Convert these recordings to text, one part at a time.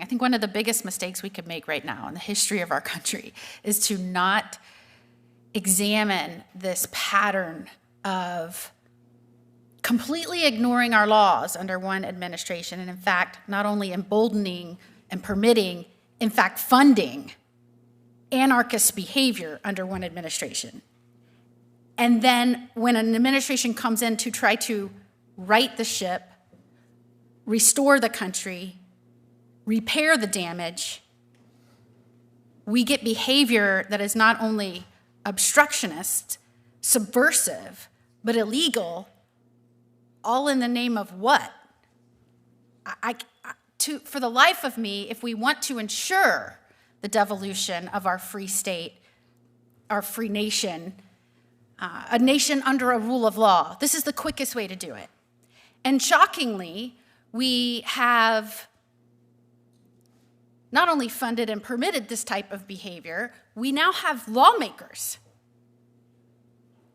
think one of the biggest mistakes we could make right now in the history of our country is to not examine this pattern of completely ignoring our laws under one administration, and in fact, not only emboldening and permitting, in fact, funding anarchist behavior under one administration. And then when an administration comes in to try to right the ship, restore the country, repair the damage, we get behavior that is not only obstructionist, subversive, but illegal, all in the name of what? For the life of me, if we want to ensure the devolution of our free state, our free nation, a nation under a rule of law, this is the quickest way to do it. And shockingly, we have not only funded and permitted this type of behavior, we now have lawmakers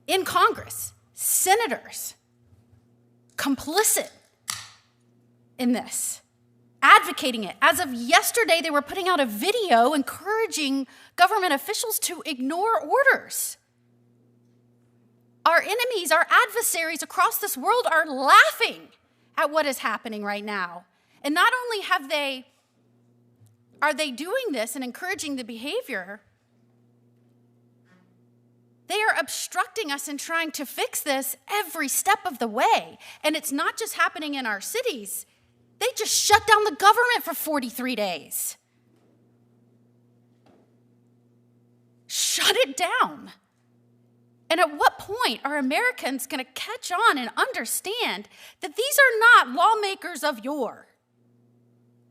in Congress, senators, complicit in this, advocating it. As of yesterday, they were putting out a video encouraging government officials to ignore orders. Our enemies, our adversaries across this world are laughing at what is happening right now. And not only are they doing this and encouraging the behavior, they are obstructing us and trying to fix this every step of the way. And it's not just happening in our cities. They just shut down the government for 43 days. Shut it down. And at what point are Americans going to catch on and understand that these are not lawmakers of yore?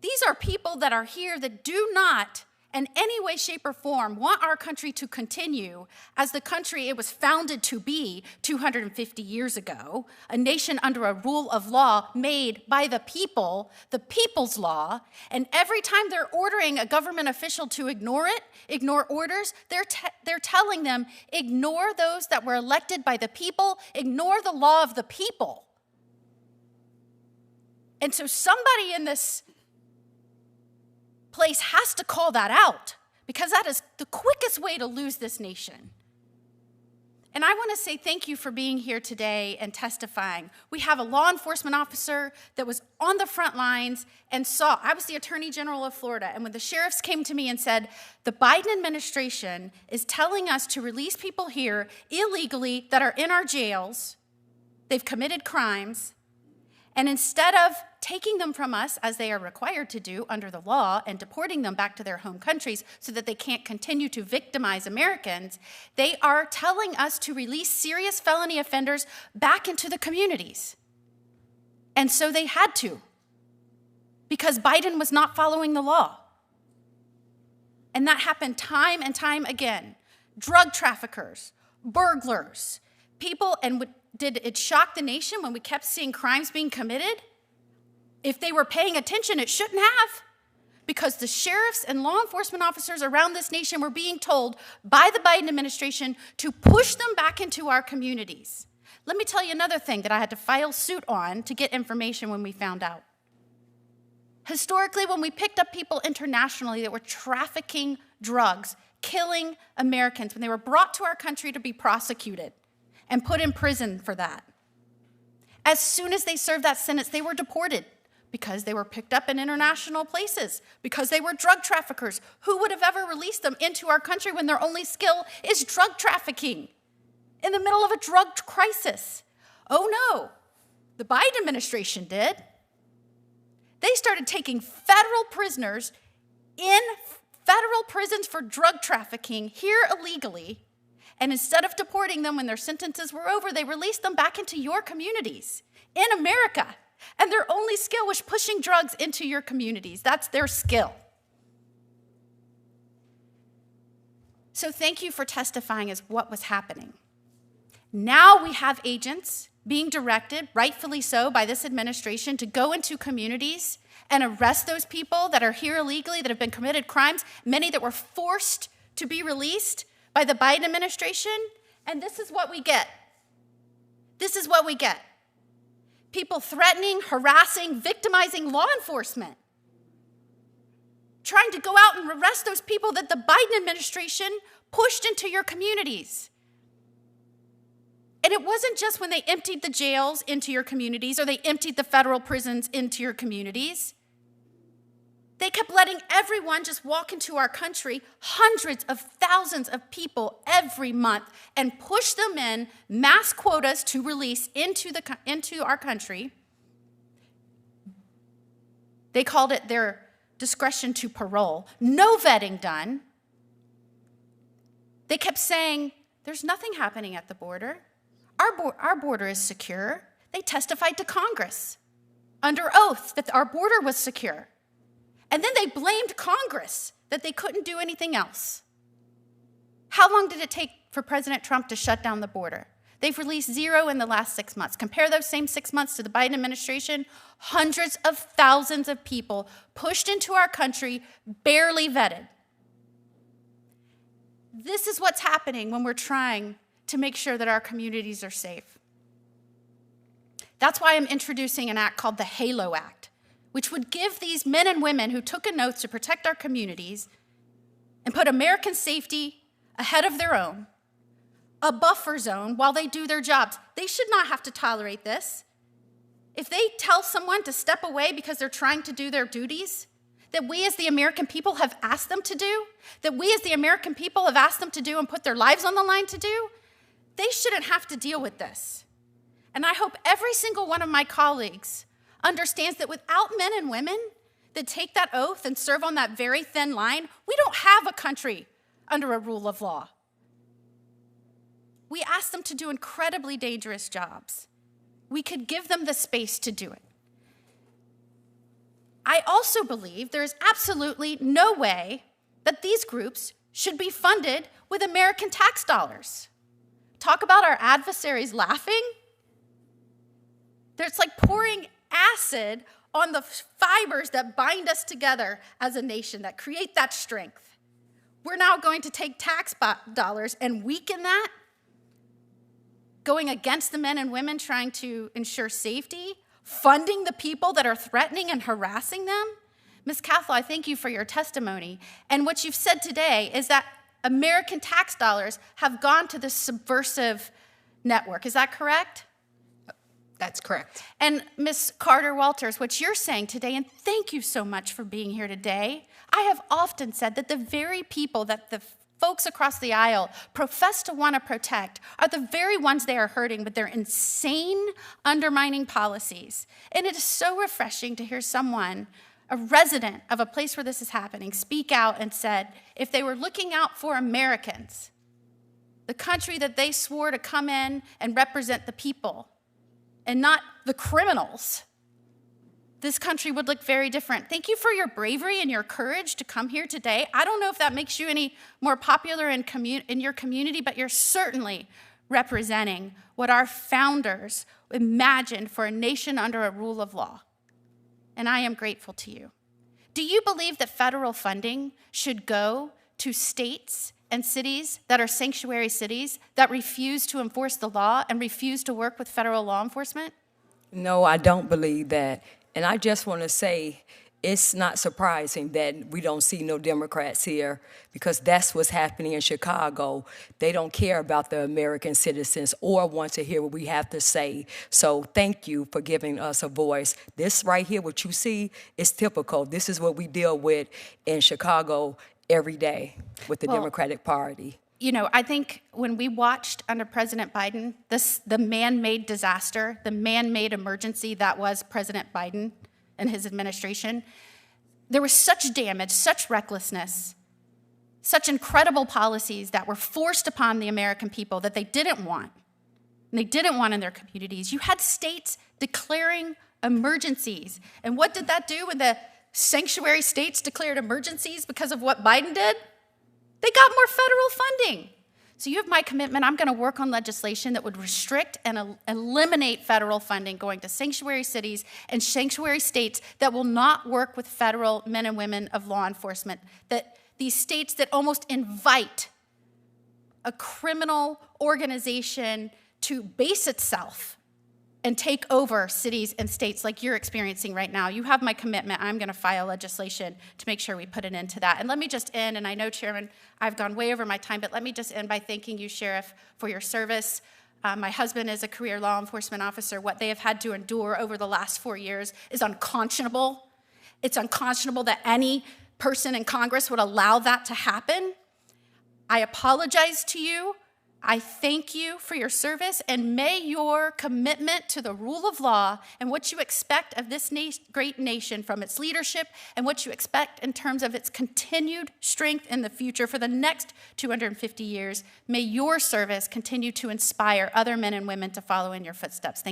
These are people that are here that do not, in any way, shape, or form, want our country to continue as the country it was founded to be 250 years ago, a nation under a rule of law made by the people, the people's law, and every time they're ordering a government official to ignore it, ignore orders, they're telling them, ignore those that were elected by the people, ignore the law of the people. And so somebody in this place has to call that out, because that is the quickest way to lose this nation. And I want to say thank you for being here today and testifying. We have a law enforcement officer that was on the front lines and I was the Attorney General of Florida, and when the sheriffs came to me and said, the Biden administration is telling us to release people here illegally that are in our jails, they've committed crimes, and instead of taking them from us, as they are required to do under the law, and deporting them back to their home countries so that they can't continue to victimize Americans, they are telling us to release serious felony offenders back into the communities. And so they had to, because Biden was not following the law. And that happened time and time again. Drug traffickers, burglars, people, and did it shock the nation when we kept seeing crimes being committed? If they were paying attention, it shouldn't have, because the sheriffs and law enforcement officers around this nation were being told by the Biden administration to push them back into our communities. Let me tell you another thing that I had to file suit on to get information when we found out. Historically, when we picked up people internationally that were trafficking drugs, killing Americans, when they were brought to our country to be prosecuted and put in prison for that, as soon as they served that sentence, they were deported, because they were picked up in international places, because they were drug traffickers. Who would have ever released them into our country when their only skill is drug trafficking in the middle of a drug crisis? Oh no, the Biden administration did. They started taking federal prisoners in federal prisons for drug trafficking here illegally, and instead of deporting them when their sentences were over, they released them back into your communities in America. And their only skill was pushing drugs into your communities. That's their skill. So thank you for testifying as what was happening. Now we have agents being directed, rightfully so, by this administration to go into communities and arrest those people that are here illegally, that have been committed crimes, many that were forced to be released by the Biden administration. And this is what we get. This is what we get. People threatening, harassing, victimizing law enforcement. trying to go out and arrest those people that the Biden administration pushed into your communities. And it wasn't just when they emptied the jails into your communities or they emptied the federal prisons into your communities. They kept letting everyone just walk into our country, hundreds of thousands of people every month, and push them in mass quotas to release into our country. They called it their discretion to parole. No vetting done. They kept saying, there's nothing happening at the border. Our border is secure. They testified to Congress under oath that our border was secure. And then they blamed Congress that they couldn't do anything else. How long did it take for President Trump to shut down the border? They've released 0 in the last 6 months. Compare those same 6 months to the Biden administration, hundreds of thousands of people pushed into our country, barely vetted. This is what's happening when we're trying to make sure that our communities are safe. That's why I'm introducing an act called the HALO Act, which would give these men and women who took an oath to protect our communities and put American safety ahead of their own, a buffer zone while they do their jobs. They should not have to tolerate this. If they tell someone to step away because they're trying to do their duties, that we as the American people have asked them to do, that we as the American people have asked them to do and put their lives on the line to do, they shouldn't have to deal with this. And I hope every single one of my colleagues understands that without men and women that take that oath and serve on that very thin line, we don't have a country under a rule of law. We ask them to do incredibly dangerous jobs. We could give them the space to do it. I also believe there is absolutely no way that these groups should be funded with American tax dollars. Talk about our adversaries laughing. It's like pouring acid on the fibers that bind us together as a nation, that create that strength. We're now going to take tax dollars and weaken that, going against the men and women trying to ensure safety, funding the people that are threatening and harassing them. Ms. Cathal, I thank you for your testimony. And what you've said today is that American tax dollars have gone to this subversive network. Is that correct? That's correct. And Ms. Carter-Walters, what you're saying today, and thank you so much for being here today, I have often said that the very people that the folks across the aisle profess to want to protect are the very ones they are hurting with their insane, undermining policies. And it is so refreshing to hear someone, a resident of a place where this is happening, speak out and said, if they were looking out for Americans, the country that they swore to come in and represent the people, and not the criminals, this country would look very different. Thank you for your bravery and your courage to come here today. I don't know if that makes you any more popular in your community, but you're certainly representing what our founders imagined for a nation under a rule of law. And I am grateful to you. Do you believe that federal funding should go to states and cities that are sanctuary cities that refuse to enforce the law and refuse to work with federal law enforcement? No, I don't believe that. And I just want to say it's not surprising that we don't see no Democrats here, because that's what's happening in Chicago. They don't care about the American citizens or want to hear what we have to say. So thank you for giving us a voice. This right here, what you see, is typical. This is what we deal with in Chicago every day with the Democratic Party. You know, I think when we watched under President Biden, the man-made disaster, the man-made emergency that was President Biden and his administration, there was such damage, such recklessness, such incredible policies that were forced upon the American people that they didn't want, and they didn't want in their communities. You had states declaring emergencies. And what did that do when the sanctuary states declared emergencies because of what Biden did? They got more federal funding. So you have my commitment. I'm going to work on legislation that would restrict and eliminate federal funding going to sanctuary cities and sanctuary states that will not work with federal men and women of law enforcement, that these states that almost invite a criminal organization to base itself and take over cities and states like you're experiencing right now. You have my commitment. I'm going to file legislation to make sure we put an end to that. And let me just end, and I know, Chairman, I've gone way over my time, but let me just end by thanking you, Sheriff, for your service. My husband is a career law enforcement officer. What they have had to endure over the last 4 years is unconscionable. It's unconscionable that any person in Congress would allow that to happen. I apologize to you. I thank you for your service, and may your commitment to the rule of law and what you expect of this great nation from its leadership and what you expect in terms of its continued strength in the future for the next 250 years, may your service continue to inspire other men and women to follow in your footsteps. Thank you.